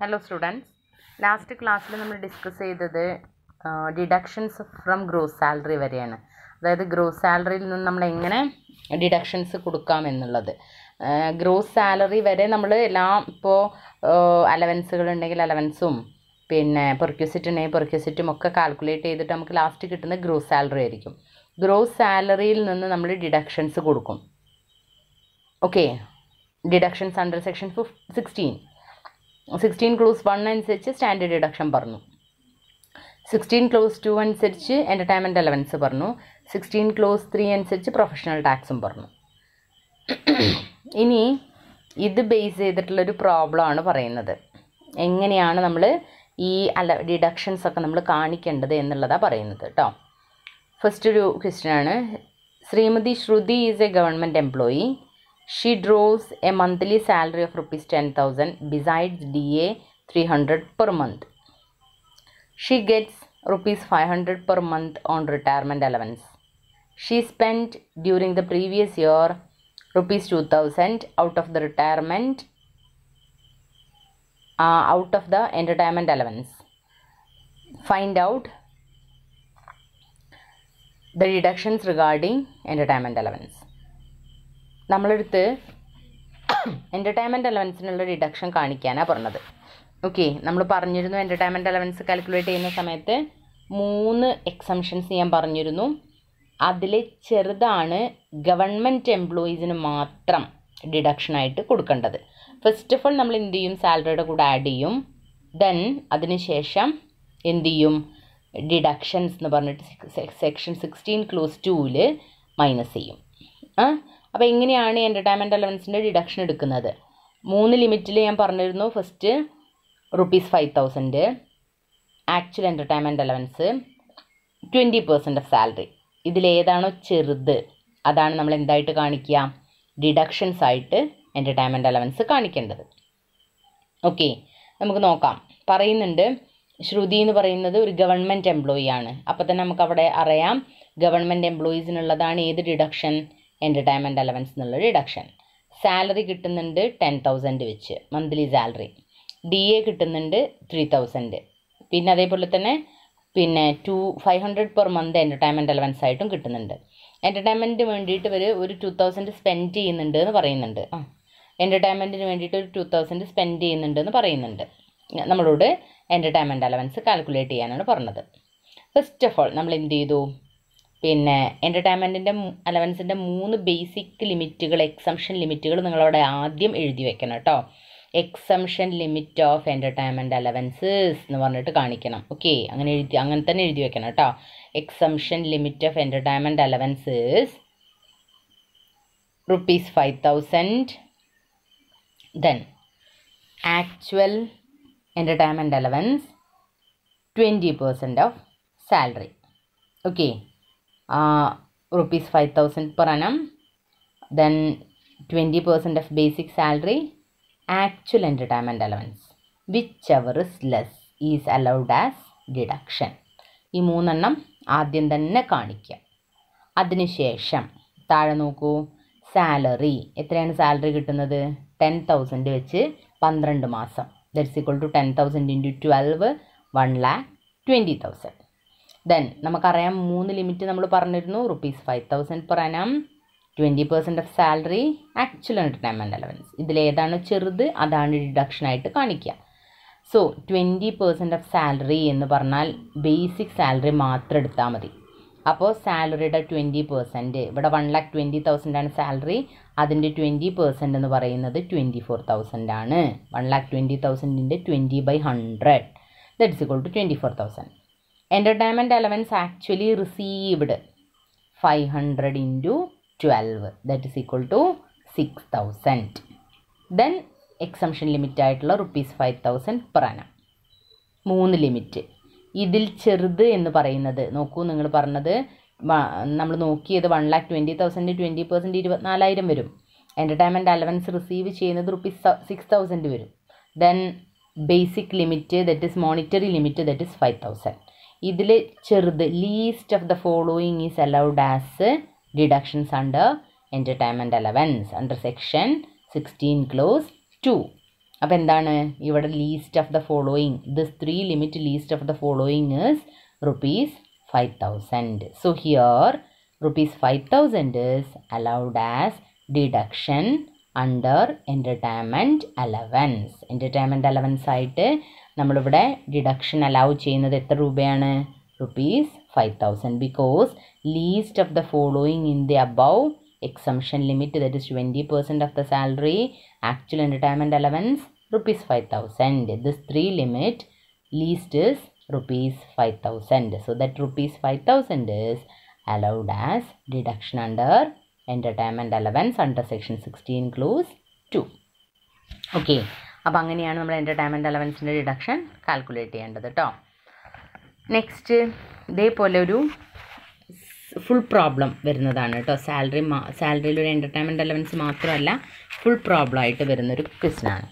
Hello students, last class we discussed deductions from gross salary variyana. That is gross salary deductions gross salary vare allowance perquisite calculate last gross salary gross salary deductions okay, deductions under section 16 clause 1 അനുസരിച്ച് standard deduction പറഞ്ഞു. 16 clause 2 അനുസരിച്ച് entertainment allowance പറഞ്ഞു. 16 clause 3 അനുസരിച്ച് professional ടാക്സും പറഞ്ഞു. ഇനി ഇത് base ചെയ്തിട്ടുള്ളൊരു പ്രോബ്ലമാണ് പറയുന്നത്. എങ്ങനെയാണ് നമ്മൾ ഈ ഡിഡക്ഷൻസ് ഒക്കെ നമ്മൾ കാണിക്കേണ്ടത് എന്നുള്ളതാണ് പറയുന്നത് കേട്ടോ. ഫസ്റ്റ് ഒരു ക്വസ്റ്റ്യൻ ആണ്. Shrimati Shruti is a government employee. She draws a monthly salary of rupees 10,000 besides DA 300 per month. She gets rupees 500 per month on retirement allowance. She spent during the previous year rupees 2,000 out of the entertainment allowance. Find out the deductions regarding entertainment allowance. നമ്മളെടുത്ത് entertainment അലവൻസിനുള്ള deduction കാണിക്കാനാണ് പറഞ്ഞത്. Okay, നമ്മൾ പറഞ്ഞിരുന്നു entertainment allowance calculate ചെയ്യുന്ന സമയത്ത് 3 exemptions ഞാൻ പറഞ്ഞിരുന്നു. അതിൽ ചെറുതാണ് ഗവൺമെൻറ് എംപ്ലോയീസിന് മാത്രം ഡിഡക്ഷനായിട്ട് കൊടുക്കേണ്ടത്. ഫസ്റ്റ് ഓഫ് ഓൾ നമ്മൾ എന്ത് ചെയ്യും, സാലറിയുടെ കൂടെ ആഡ് ചെയ്യും. ദെൻ അതിനുശേഷം എന്ത് ചെയ്യും, ഡിഡക്ഷൻസ് എന്ന് പറഞ്ഞിട്ട് സെക്ഷൻ 16 clause 2 മൈനസ് ചെയ്യും. അപ്പോൾ എങ്ങനെയാണ് എൻ്റർടൈൻമെൻറ്റ് അലവൻസിൻ്റെ ഡിഡക്ഷൻ എടുക്കുന്നത്? 3 ലിമിറ്റിൽ ഞാൻ പറഞ്ഞിരുന്നു. First rupees 5,000 actual entertainment allowance 20% of salary. ഇതിലേതാണോ ചെറുത് അതാണ് നമ്മൾ എന്തായിട്ട് കാണിക്കുക, ഡിഡക്ഷൻസ് ആയിട്ട് എൻ്റർടൈൻമെൻറ്റ് അലവൻസ് കാണിക്കേണ്ടത്. ഓക്കെ, നമുക്ക് നോക്കാം. പറയുന്നുണ്ട് ശ്രുതി എന്ന് പറയുന്നത് ഒരു ഗവൺമെൻറ് എംപ്ലോയി ആണ്. അപ്പോൾ തന്നെ നമുക്കവിടെ അറിയാം ഗവൺമെൻറ് എംപ്ലോയീസിനുള്ളതാണ് ഏത് ഡിഡക്ഷൻ, എൻ്റർടൈൻമെൻറ്റ് അലവൻസ് എന്നുള്ള ഡിഡക്ഷൻ. സാലറി കിട്ടുന്നുണ്ട് 10,000 വെച്ച് മന്ത്ലി സാലറി. DA കിട്ടുന്നുണ്ട് 3,000. പിന്നെ അതേപോലെ തന്നെ 500 പെർ മന്ത് എൻ്റർടൈൻമെൻറ്റ് അലവൻസ് ആയിട്ടും കിട്ടുന്നുണ്ട്. എൻ്റർടൈൻമെൻറ്റിന് വേണ്ടിയിട്ട് ഒരു 2,000 സ്പെൻഡ് ചെയ്യുന്നുണ്ട് എന്ന് പറയുന്നുണ്ട്. എൻ്റർടൈൻമെൻറ്റിന് വേണ്ടിയിട്ട് ഒരു 2,000 സ്പെൻഡ് ചെയ്യുന്നുണ്ട് എന്ന് പറയുന്നുണ്ട്. നമ്മളോട് എൻ്റർടൈൻമെൻറ്റ് അലവൻസ് കാൽക്കുലേറ്റ് ചെയ്യാനാണ് പറഞ്ഞത്. ഫസ്റ്റ് ഓഫ് ഓൾ നമ്മൾ എന്ത് ചെയ്തു, എൻ്റർടൈൻമെൻറ്റിൻ്റെ അലവൻസിൻ്റെ 3 ബേസിക് ലിമിറ്റുകൾ, എക്സംഷൻ ലിമിറ്റുകൾ നിങ്ങളവിടെ ആദ്യം എഴുതി വെക്കണം കേട്ടോ. Exemption limit of entertainment allowances എന്ന് പറഞ്ഞിട്ട് കാണിക്കണം. ഓക്കെ, അങ്ങനെ തന്നെ എഴുതി വെക്കണം കേട്ടോ. Exemption limit of entertainment allowances rupees 5,000. Then actual entertainment allowance 20% of salary. Okay, rupees 5,000 per annum, then 20% of basic salary, actual entertainment allowance, whichever is less is allowed as deduction. ഈ 3 ആദ്യം തന്നെ കാണിക്കുക. അതിനുശേഷം താഴെ നോക്കൂ, സാലറി എത്രയാണ് salary കിട്ടുന്നത്, 10,000 വെച്ച് 12 മാസം. That's equal to 10,000 into 12, 1,20,000. Then നമുക്കറിയാം 3 ലിമിറ്റ് നമ്മൾ പറഞ്ഞിരുന്നു. rupees 5,000 per annum, 20% of salary, actual entertainment allowance. ഇതിലേതാണ് ചെറുത് അതാണ് ഡിഡക്ഷനായിട്ട് കാണിക്കുക. സോ 20% ഓഫ് സാലറി എന്ന് പറഞ്ഞാൽ ബേസിക് സാലറി മാത്രം എടുത്താൽ മതി. അപ്പോൾ സാലറിയുടെ 20%, ഇവിടെ 1,20,000 ആണ് സാലറി, അതിൻ്റെ 20% എന്ന് പറയുന്നത് 24,000 ആണ്. 1,20,000 20/100 that's equal to 24,000. Entertainment allowance actually received 500 into 12, that is equal to 6,000. Then exemption limit ആയിട്ടുള്ള rupees 5,000 per annum. 3 ലിമിറ്റ്. ഇതിൽ ചെറുത് എന്ന് പറയുന്നത് നോക്കൂ, നിങ്ങൾ പറഞ്ഞത് നമ്മൾ നോക്കിയത് 1,20,000 20% 24,000 വരും. എൻ്റർടൈൻമെൻറ്റ് അലവൻസ് റിസീവ് ചെയ്യുന്നത് rupees 6,000 വരും. Then basic limit that is monetary limit that is 5,000. ഇതിൽ ചെറുത് least of the following is allowed as deductions under entertainment allowance under section 16 clause 2. അപ്പോൾ എന്താണ് ഇവിടെ least of the following, this 3 limit least of the following is ₹5,000. So here ₹5,000 is allowed as deduction under entertainment allowance. entertainment allowance ആയിട്ട് നമ്മളിവിടെ deduction allow ചെയ്യുന്നത് എത്ര രൂപയാണ്? ₹5,000 because least of the following in the above exemption limit, that is 20% of the salary, actual entertainment allowance ₹5,000. This 3 limit least is ₹5,000. So that ₹5,000 is allowed as deduction under entertainment allowance under section 16 clause 2. Okay, അപ്പോൾ അങ്ങനെയാണ് നമ്മൾ entertainment അലവൻസിൻ്റെ deduction calculate ചെയ്യേണ്ടത് കേട്ടോ. Next ഇതേപോലെ ഒരു full problem വരുന്നതാണ് കേട്ടോ. സാലറിയിൽ ഒരു എൻ്റർടൈൻമെൻറ്റ് അലവൻസ് മാത്രമല്ല, ഫുൾ പ്രോബ്ലം ആയിട്ട് വരുന്നൊരു ക്വസ്റ്റ്യനാണ്.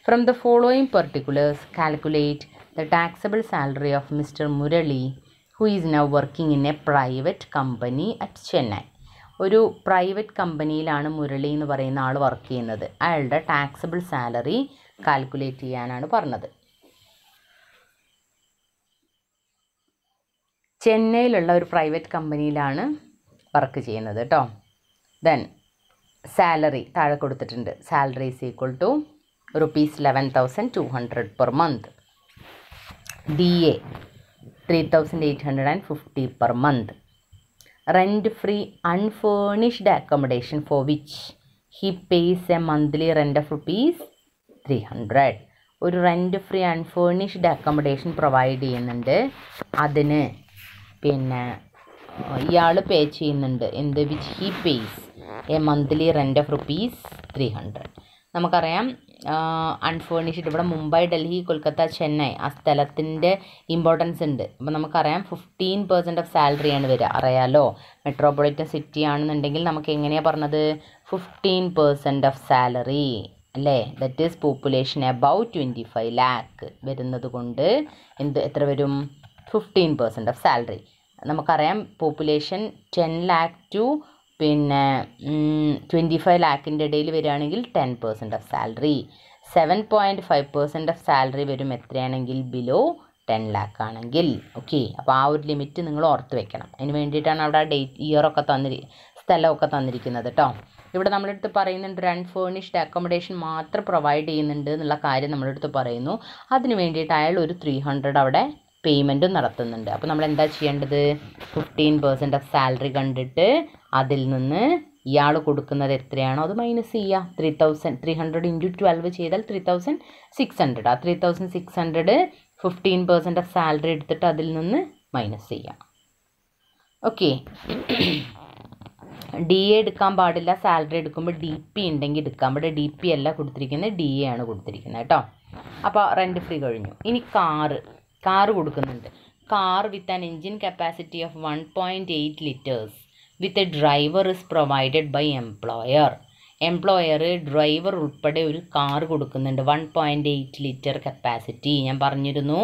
From the following particulars calculate the taxable salary of mister Murali who is now working in A private company at Chennai. ഒരു പ്രൈവറ്റ് കമ്പനിയിലാണ് മുരളി എന്ന് പറയുന്ന ആൾ വർക്ക് ചെയ്യുന്നത്. അയാളുടെ ടാക്സബിൾ സാലറി കാൽക്കുലേറ്റ് ചെയ്യാനാണ് പറഞ്ഞത്. ചെന്നൈയിലുള്ള ഒരു പ്രൈവറ്റ് കമ്പനിയിലാണ് വർക്ക് ചെയ്യുന്നത് കേട്ടോ. ദെൻ സാലറി താഴെ കൊടുത്തിട്ടുണ്ട്. Salary is equal to ₹11,200 per month. DA 3,850 per month. Rent free unfurnished accommodation for which he pays a monthly rent of ₹300. ഒരു റെൻറ്റ് ഫ്രീ അൺഫേർണിഷ്ഡ് അക്കോമഡേഷൻ പ്രൊവൈഡ് ചെയ്യുന്നുണ്ട്. അതിന് പിന്നെ ഇയാൾ പേ ചെയ്യുന്നുണ്ട് എന്ത്? Which he pays A monthly rent of ₹300. നമുക്കറിയാം അൺഫേർണിഷ്ഡ് ഇവിടെ മുംബൈ, ഡൽഹി, കൊൽക്കത്ത, ചെന്നൈ ആ സ്ഥലത്തിൻ്റെ ഇമ്പോർട്ടൻസ് ഉണ്ട്. അപ്പോൾ നമുക്കറിയാം 15% ഓഫ് സാലറിയാണ് വരിക. അറിയാലോ, മെട്രോപൊളിറ്റൻ സിറ്റി ആണെന്നുണ്ടെങ്കിൽ നമുക്ക് എങ്ങനെയാണ് പറഞ്ഞത്? 15% ഓഫ് സാലറി അല്ലേ? That is population about 25 lakh വരുന്നത് കൊണ്ട് എത്ര വരും? 15% ഓഫ് സാലറി. നമുക്കറിയാം പോപ്പുലേഷൻ 10 lakh to 25 lakhiൻ്റെ ഇടയിൽ വരികയാണെങ്കിൽ 10% ഓഫ് സാലറി. 7.5% ഓഫ് സാലറി വരും എത്രയാണെങ്കിൽ? ബിലോ 10 lakh ആണെങ്കിൽ. ഓക്കെ, അപ്പോൾ ആ ഒരു ലിമിറ്റ് നിങ്ങൾ ഓർത്ത് വെക്കണം. അതിന് വേണ്ടിയിട്ടാണ് അവിടെ ഡേറ്റ് ഇയറൊക്കെ സ്ഥലമൊക്കെ തന്നിരിക്കുന്നത് കേട്ടോ. ഇവിടെ നമ്മളെടുത്ത് പറയുന്നുണ്ട് ഒരു അൺഫേർണിഷ്ഡ് അക്കോമഡേഷൻ മാത്രം പ്രൊവൈഡ് ചെയ്യുന്നുണ്ട് എന്നുള്ള കാര്യം നമ്മളെടുത്ത് പറയുന്നു. അതിന് വേണ്ടിയിട്ട് അയാൾ ഒരു 300 അവിടെ പേയ്മെൻറ്റും നടത്തുന്നുണ്ട്. അപ്പോൾ നമ്മൾ എന്താ ചെയ്യേണ്ടത്? 15% ഓഫ് സാലറി കണ്ടിട്ട് അതിൽ നിന്ന് ഇയാൾ കൊടുക്കുന്നത് എത്രയാണോ അത് മൈനസ് ചെയ്യുക. 300 × 12 ചെയ്താൽ 3,600. ആ 3,600 15% ഓഫ് സാലറി എടുത്തിട്ട് അതിൽ നിന്ന് മൈനസ് ചെയ്യാം. ഓക്കെ, DA എടുക്കാൻ പാടില്ല. സാലറി എടുക്കുമ്പോൾ DP ഉണ്ടെങ്കിൽ എടുക്കാം. ഇവിടെ DP അല്ല കൊടുത്തിരിക്കുന്നത്, DA ആണ് കൊടുത്തിരിക്കുന്നത് കേട്ടോ. അപ്പോൾ റെൻറ്റ് ഫ്രീ കഴിഞ്ഞു. ഇനി കാറ് കൊടുക്കുന്നുണ്ട്. Car with an engine capacity of 1.8 liters with a driver is provided by employer driver ഉൾപ്പെടെ ഒരു കാർ കൊടുക്കുന്നുണ്ട്. 1.8 liter കപ്പാസിറ്റി. ഞാൻ പറഞ്ഞിരുന്നു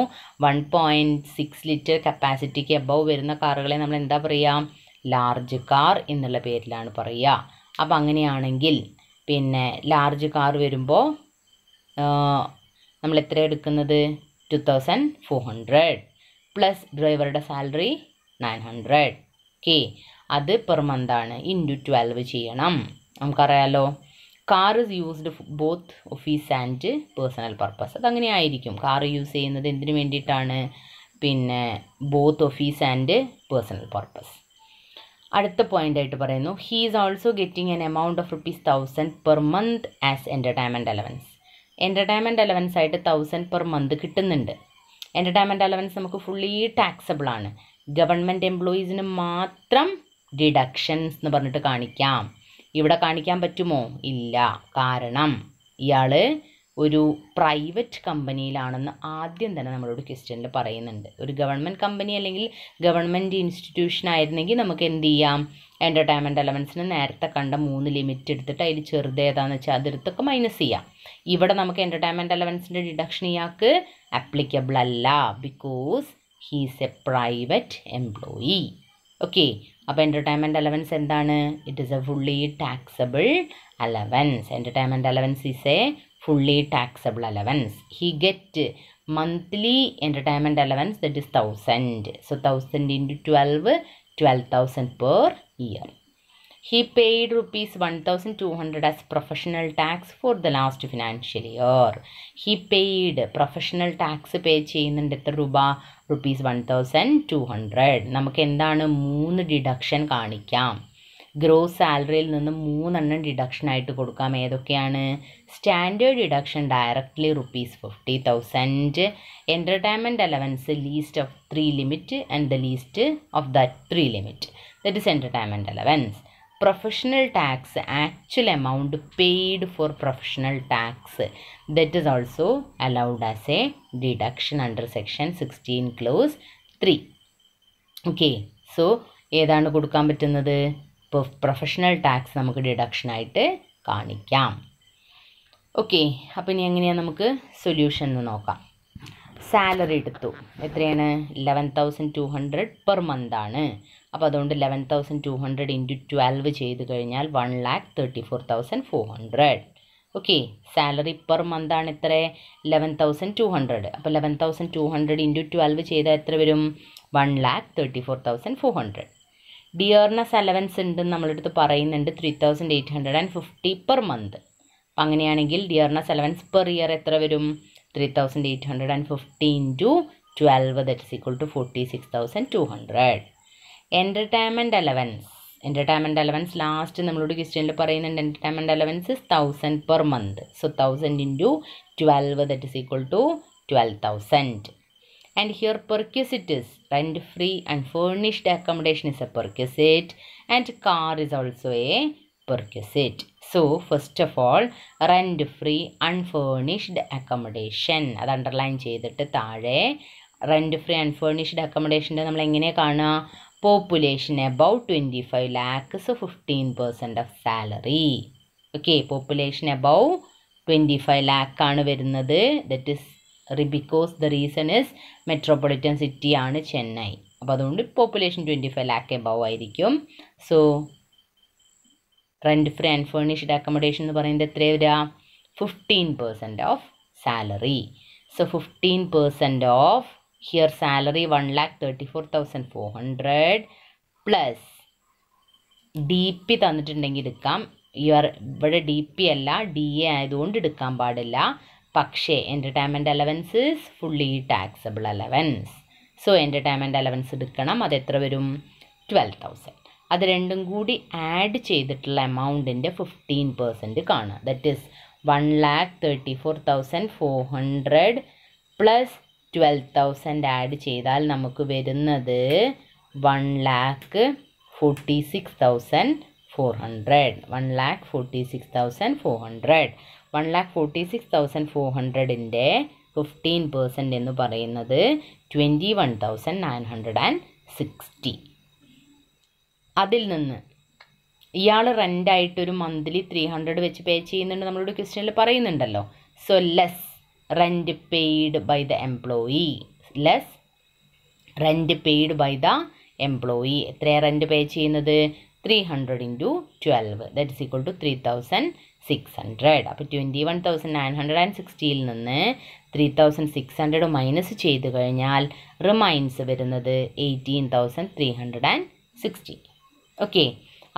1.6 liter കപ്പാസിറ്റിക്ക് എബവ് വരുന്ന കാറുകളെ നമ്മൾ എന്താ പറയുക? ലാർജ് കാർ എന്നുള്ള പേരിലാണ് പറയുക. അപ്പം അങ്ങനെയാണെങ്കിൽ ലാർജ് കാർ വരുമ്പോൾ നമ്മൾ എത്ര എടുക്കുന്നത്? 2,400 പ്ലസ് ഡ്രൈവറുടെ സാലറി 900. ഓക്കെ, അത് പെർ മന്താണ്. ഇൻറ്റു 12 ചെയ്യണം. നമുക്കറിയാലോ car is used both office and personal purpose. അതങ്ങനെ ആയിരിക്കും. കാർ യൂസ് ചെയ്യുന്നത് എന്തിനു വേണ്ടിയിട്ടാണ്? Both office and personal purpose. അടുത്ത പോയിൻ്റായിട്ട് പറയുന്നു he is also getting N amount of ₹1,000 per month as entertainment allowance. Entertainment allowance ആയിട്ട് 1,000 പെർ മന്ത് കിട്ടുന്നുണ്ട്. Entertainment allowance നമുക്ക് ഫുള്ളി ടാക്സബിൾ ആണ്. ഗവൺമെൻറ് എംപ്ലോയീസിന് മാത്രം ഡിഡക്ഷൻസ് എന്ന് പറഞ്ഞിട്ട് കാണിക്കാം. ഇവിടെ കാണിക്കാൻ പറ്റുമോ? ഇല്ല. കാരണം ഇയാൾ ഒരു പ്രൈവറ്റ് കമ്പനിയിലാണെന്ന് ആദ്യം തന്നെ നമ്മളോട് ക്വസ്റ്റ്യനിൽ പറയുന്നുണ്ട്. ഒരു ഗവൺമെൻറ് കമ്പനി അല്ലെങ്കിൽ ഗവൺമെൻറ് ഇൻസ്റ്റിറ്റ്യൂഷൻ ആയിരുന്നെങ്കിൽ നമുക്ക് എന്ത് ചെയ്യാം? എൻ്റർടൈൻമെൻറ്റ് അലവൻസിന് നേരത്തെ കണ്ട 3 ലിമിറ്റ് എടുത്തിട്ട് അതിൽ ചെറുത് ഏതാണെന്ന് വെച്ചാൽ അതെടുത്തൊക്കെ മൈനസ് ചെയ്യാം. ഇവിടെ നമുക്ക് എൻ്റർടൈൻമെൻറ്റ് അലവൻസിൻ്റെ ഡിഡക്ഷൻ ഇയാൾക്ക് ആപ്ലിക്കബിൾ അല്ല. Because he's A private employee. Okay, അപ്പോൾ എൻ്റർടൈൻമെൻറ്റ് അലവൻസ് എന്താണ്? It is A fully taxable allowance. Entertainment allowance is A fully taxable allowance. He get monthly entertainment allowance, that is 1000. So 1000 into 12, 12,000 per year. He paid rupees 1,200 as professional tax for the last financial year. He paid professional tax pay ചെയ്യുന്നുണ്ട് എത്ര രൂപ? rupees 1,200. നമുക്ക് എന്താണ് 3 deduction കാണിക്കാം. Gross സാലറിയിൽ നിന്ന് 3 deduction ആയിട്ട് കൊടുക്കാം. ഏതൊക്കെയാണ്? Standard deduction directly rupees 50,000, entertainment allowance least of 3 limit and the least of that 3 limit, that is entertainment allowance. Professional tax, actual amount paid for professional tax, that is also allowed as a deduction under section 16 clause 3. Okay, so ഏതാണ് കൊടുക്കാൻ പറ്റുന്നത്? Professional tax നമുക്ക് deduction ആയിട്ട് കാണിക്കാം. Okay, അപ്പോൾ ഇനി എങ്ങനെയാണ് നമുക്ക് സൊല്യൂഷൻ നോക്കാം. സാലറി എടുത്തു, എത്രയാണ്? 11,200 പെർ മന്ത് ആണ്. അപ്പോൾ അതുകൊണ്ട് 11,200 ഇൻറ്റു 12 ചെയ്ത് കഴിഞ്ഞാൽ 1,34,400. ഓക്കെ, സാലറി പെർ മന്ത് ആണ് എത്ര? 11,200. അപ്പോൾ 11,200 ഇൻറ്റു 12 ചെയ്താൽ എത്ര വരും? 1,34,400. ഡിയർനെസ് അലവൻസ് ഉണ്ടെന്ന് നമ്മളെടുത്ത് പറയുന്നുണ്ട് 3,850 പെർ മന്ത്. അപ്പം അങ്ങനെയാണെങ്കിൽ ഡിയർനെസ് അലവൻസ് പെർ ഇയർ എത്ര വരും? 3,850 into 12, that is equal to 46,200. Entertainment allowance last നമ്മളോട് ക്വസ്റ്റ്യനിൽ പറയുന്നുണ്ട് entertainment allowance 1,000 per month. So 1,000 into 12, that is equal to 12,000. And here perquisite is rent free and furnished accommodation is a perquisite and car is also a perquisite. So first of all rent free unfurnished accommodation അത് underline ചെയ്തിട്ട് താഴെ rent free unfurnished accommodation നമ്മൾ എങ്ങനെ കാണുക? population above 25 lakhs, so 15% of salary. Okay, population above 25 lakh ആണ് വരുന്നത്. that is because the reason is metropolitan city ആണ് ചെന്നൈ. അപ്പോൾ അതുകൊണ്ട് population 25 lakh above ആയിരിക്കും. So rent free and furnished accommodation എന്ന് പറയുന്നത് എത്ര വരിക? 15% of salary. So 15% of here salary 1,34,400 plus DP തന്നിട്ടുണ്ടെങ്കിൽ എടുക്കാം. ഇവിടെ DP അല്ല DA ആയതുകൊണ്ട് എടുക്കാൻ പാടില്ല. പക്ഷേ entertainment allowance is fully taxable allowance. So entertainment allowance എടുക്കണം. അത് എത്ര വരും? 12,000. അത് രണ്ടും കൂടി ആഡ് ചെയ്തിട്ടുള്ള എമൗണ്ടിൻ്റെ 15% കാണുക. ദറ്റ് ഈസ് 1,34,400 പ്ലസ് 12,000 ആഡ് ചെയ്താൽ നമുക്ക് വരുന്നത് 1,46,400. 1,46,400. 1,46,400ൻ്റെ 15% എന്ന് പറയുന്നത് 21,960. അതിൽ നിന്ന് ഇയാൾ റെൻ്റായിട്ടൊരു മന്ത്ലി 300 വെച്ച് പേ ചെയ്യുന്നുണ്ട് നമ്മളോട് ക്വസ്റ്റ്യനിൽ പറയുന്നുണ്ടല്ലോ. So less rent paid by the employee, less rent paid by the employee. എത്രയാണ് റെൻറ്റ് പേ ചെയ്യുന്നത്? 300 into 12, that is equal to 3,600. അപ്പോൾ 21,960യിൽ നിന്ന് 3,600 മൈനസ് ചെയ്ത് കഴിഞ്ഞാൽ റിമൈൻസ് വരുന്നത് 18,360. ഓക്കെ,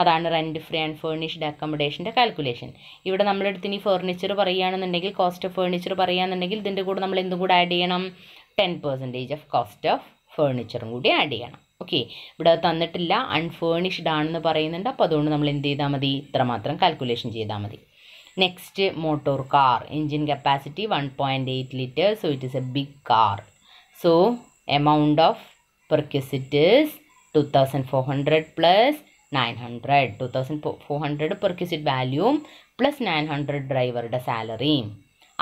അതാണ് റെൻറ്റ് ഫ്രീ ആൻഡ് ഫേർണിഷ്ഡ് അക്കോമഡേഷൻ്റെ കാൽക്കുലേഷൻ. ഇവിടെ നമ്മളെടുത്ത് ഇനി ഫേർണിച്ചർ പറയുകയാണെന്നുണ്ടെങ്കിൽ, കോസ്റ്റ് ഓഫ് ഫേർണിച്ചർ പറയുകയാണെന്നുണ്ടെങ്കിൽ ഇതിൻ്റെ കൂടെ നമ്മൾ എന്തും കൂടെ ആഡ് ചെയ്യണം? 10% ഓഫ് കോസ്റ്റ് ഓഫ് ഫേർണിച്ചറും കൂടി ആഡ് ചെയ്യണം. ഓക്കെ, ഇവിടെ തന്നിട്ടില്ല, അൺഫേർണിഷ്ഡ് ആണെന്ന് പറയുന്നുണ്ട്. അപ്പോൾ അതുകൊണ്ട് നമ്മൾ എന്ത് ചെയ്താൽ മതി? ഇത്രമാത്രം കാൽക്കുലേഷൻ ചെയ്താൽ മതി. Next motor car, engine capacity 1.8 liters, so it is a big car. So amount of perquisite is 2,400 plus 900. 2,400 perquisite value plus 900 ഡ്രൈവറുടെ സാലറി.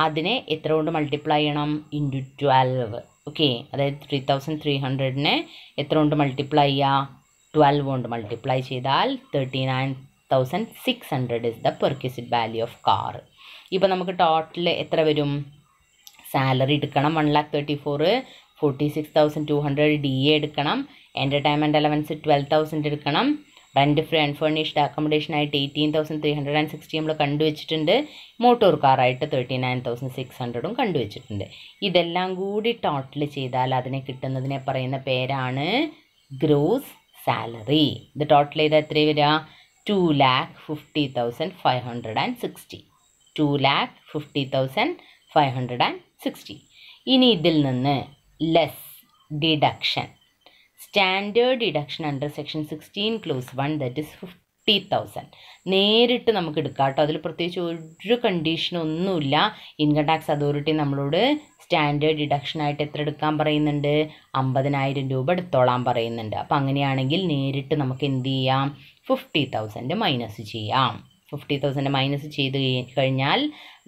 അതിനെ എത്ര കൊണ്ട് മൾട്ടിപ്ലൈ ചെയ്യണം? ഇൻറ്റു 12. ഓക്കെ, അതായത് 3,300നെ എത്ര കൊണ്ട് മൾട്ടിപ്ലൈ ചെയ്യുക? 12 കൊണ്ട് മൾട്ടിപ്ലൈ ചെയ്താൽ 39,600 is the perquisite value of car. ഇപ്പോൾ നമുക്ക് ടോട്ടൽ എത്ര വരും? സാലറി എടുക്കണം 1,34,000, 46,200 DA എടുക്കണം, എൻ്റർടൈൻമെൻറ്റ് അലവൻസ് 12,000 എടുക്കണം, റെൻറ്റ് ഫ്രീ അൺഫർണിഷ്ഡ് അക്കോമഡേഷൻ ആയിട്ട് 18,360 നമ്മൾ കണ്ടുവച്ചിട്ടുണ്ട്. മോട്ടോർ കാറായിട്ട് 39,600 കണ്ടുവച്ചിട്ടുണ്ട്. ഇതെല്ലാം കൂടി ടോട്ടൽ ചെയ്താൽ അതിനെ കിട്ടുന്നതിനെ പറയുന്ന പേരാണ് ഗ്രോസ് സാലറി. ഇത് ടോട്ടൽ ചെയ്താൽ എത്ര വരിക? 2,50,560. 2,50,560. ഇനി ഇതിൽ നിന്ന് less deduction, standard deduction under section 16 close 1 that is 50,000 നേരിട്ട് നമുക്ക് എടുക്കാം കേട്ടോ. അതിൽ പ്രത്യേകിച്ച് ഒരു കണ്ടീഷനൊന്നുമില്ല. ഇൻകം ടാക്സ് അതോറിറ്റി നമ്മളോട് സ്റ്റാൻഡേർഡ് ഡിഡക്ഷനായിട്ട് എത്ര എടുക്കാൻ പറയുന്നുണ്ട്? 50,000 രൂപ എടുത്തോളാൻ പറയുന്നുണ്ട്. അപ്പോൾ അങ്ങനെയാണെങ്കിൽ നേരിട്ട് നമുക്ക് എന്ത് ചെയ്യാം? 50,000 മൈനസ് ചെയ്യാം. 50,000 മൈനസ് ചെയ്ത് കഴിഞ്ഞാൽ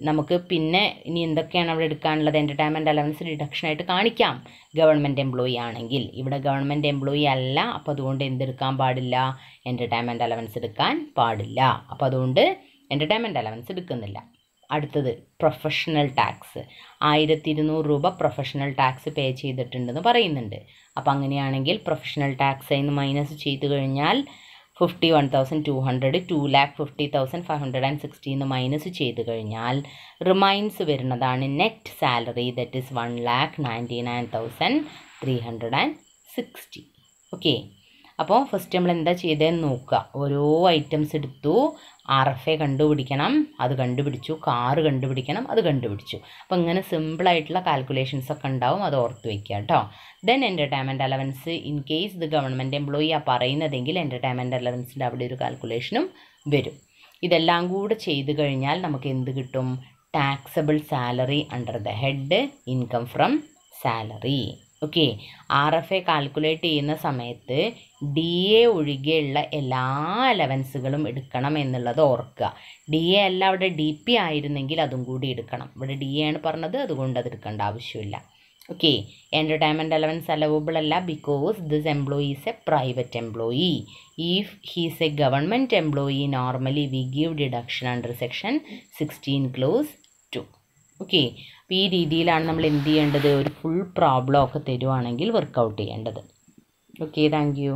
നമുക്ക് പിന്നെ ഇനി എന്തൊക്കെയാണ് അവിടെ എടുക്കാനുള്ളത്? എൻ്റർടൈൻമെൻറ്റ് അലവൻസ് ഡിഡക്ഷനായിട്ട് കാണിക്കാം ഗവൺമെൻറ് എംപ്ലോയി ആണെങ്കിൽ. ഇവിടെ ഗവൺമെൻറ് എംപ്ലോയി അല്ല, അപ്പോൾ അതുകൊണ്ട് എന്തെടുക്കാൻ പാടില്ല? എൻ്റർടൈൻമെൻറ്റ് അലവൻസ് എടുക്കാൻ പാടില്ല. അപ്പോൾ അതുകൊണ്ട് എൻ്റർടൈൻമെൻറ്റ് അലവൻസ് എടുക്കുന്നില്ല. അടുത്തത് പ്രൊഫഷണൽ ടാക്സ്. 1,200 രൂപ പ്രൊഫഷണൽ ടാക്സ് പേ ചെയ്തിട്ടുണ്ടെന്ന് പറയുന്നുണ്ട്. അപ്പോൾ അങ്ങനെയാണെങ്കിൽ പ്രൊഫഷണൽ ടാക്സ് എന്ന് മൈനസ് ചെയ്ത് കഴിഞ്ഞാൽ 51,200, 2,50,560 എന്ന് മൈനസ് ചെയ്ത് കഴിഞ്ഞാൽ റിമൈൻസ് വരുന്നതാണ് net salary that is 1,99,360. Okay, അപ്പോൾ ഫസ്റ്റ് നമ്മൾ എന്താ ചെയ്തതെന്ന് നോക്കുക. ഓരോ ഐറ്റംസ് എടുത്തു, RFA കണ്ടുപിടിക്കണം, അത് കണ്ടുപിടിച്ചു. കാറ് കണ്ടുപിടിക്കണം, അത് കണ്ടുപിടിച്ചു. അപ്പോൾ ഇങ്ങനെ സിമ്പിളായിട്ടുള്ള കാൽക്കുലേഷൻസ് ഒക്കെ ഉണ്ടാവും, അത് ഓർത്ത് വയ്ക്കുക കേട്ടോ. Then entertainment allowance in case ഇത് ഗവൺമെൻറ് എംപ്ലോയി ആ പറയുന്നതെങ്കിൽ എൻ്റർടൈൻമെൻറ്റ് അലവൻസിൻ്റെ അവിടെ ഒരു കാൽക്കുലേഷനും വരും. ഇതെല്ലാം കൂടെ ചെയ്ത് കഴിഞ്ഞാൽ നമുക്ക് എന്ത് കിട്ടും? Taxable salary under the head income from salary. Okay, RFA calculate ചെയ്യുന്ന സമയത്ത് DA ഒഴികെയുള്ള എല്ലാ അലവൻസുകളും എടുക്കണം എന്നുള്ളത് ഓർക്കുക. DA അല്ല, അവിടെ DP ആയിരുന്നെങ്കിൽ അതും കൂടി എടുക്കണം. ഇവിടെ DA ആണ് പറഞ്ഞത്, അതുകൊണ്ട് അത് എടുക്കേണ്ട ആവശ്യമില്ല. ഓക്കെ, എൻ്റർടൈൻമെൻറ്റ് അലവൻസ് അലവബിൾ അല്ല because this employee is A private employee. If he's A government employee normally we give deduction under section 16 close 2. Okay, അപ്പോൾ ഈ രീതിയിലാണ് നമ്മൾ എന്ത് ചെയ്യേണ്ടത്? ഒരു ഫുൾ പ്രോബ്ലം ഒക്കെ തരുവാണെങ്കിൽ വർക്കൗട്ട് ചെയ്യേണ്ടത്. Okay, thank you.